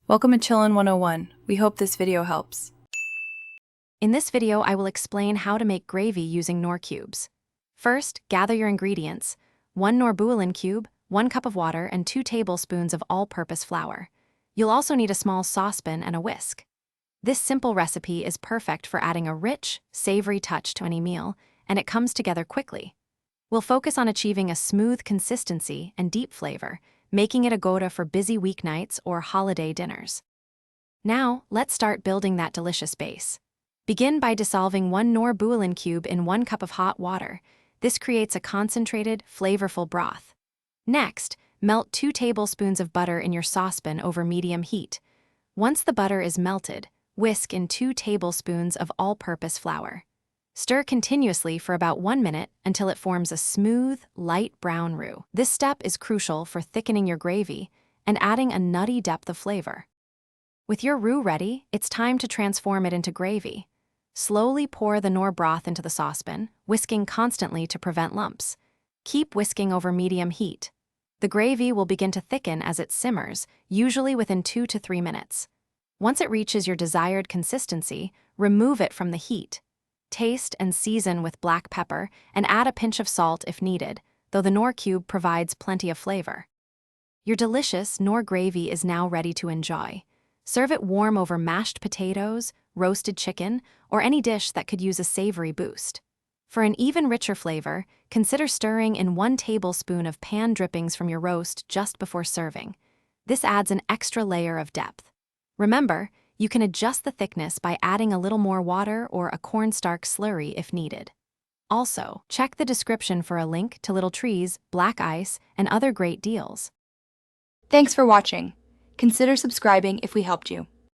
Welcome to Chillin' 101. We hope this video helps. In this video, I will explain how to make gravy using Knorr cubes. First, gather your ingredients: 1 Knorr cube, 1 cup of water, and 2 tablespoons of all-purpose flour. You'll also need a small saucepan and a whisk. This simple recipe is perfect for adding a rich, savory touch to any meal, and it comes together quickly. We'll focus on achieving a smooth consistency and deep flavor, making it a go-to for busy weeknights or holiday dinners. Now, let's start building that delicious base. Begin by dissolving 1 Knorr cube in 1 cup of hot water. This creates a concentrated, flavorful broth. Next, melt 2 tablespoons of butter in your saucepan over medium heat. Once the butter is melted, whisk in 2 tablespoons of all-purpose flour. Stir continuously for about 1 minute until it forms a smooth, light brown roux. This step is crucial for thickening your gravy and adding a nutty depth of flavor. With your roux ready, it's time to transform it into gravy. Slowly pour the Knorr broth into the saucepan, whisking constantly to prevent lumps. Keep whisking over medium heat. The gravy will begin to thicken as it simmers, usually within 2 to 3 minutes. Once it reaches your desired consistency, remove it from the heat. Taste and season with black pepper and add a pinch of salt if needed, though the Knorr cube provides plenty of flavor. Your delicious Knorr gravy is now ready to enjoy. Serve it warm over mashed potatoes, roasted chicken, or any dish that could use a savory boost. For an even richer flavor, consider stirring in 1 tablespoon of pan drippings from your roast just before serving. This adds an extra layer of depth. Remember, you can adjust the thickness by adding a little more water or a cornstarch slurry if needed. Also, check the description for a link to Little Trees, Black Ice, and other great deals. Thanks for watching. Consider subscribing if we helped you.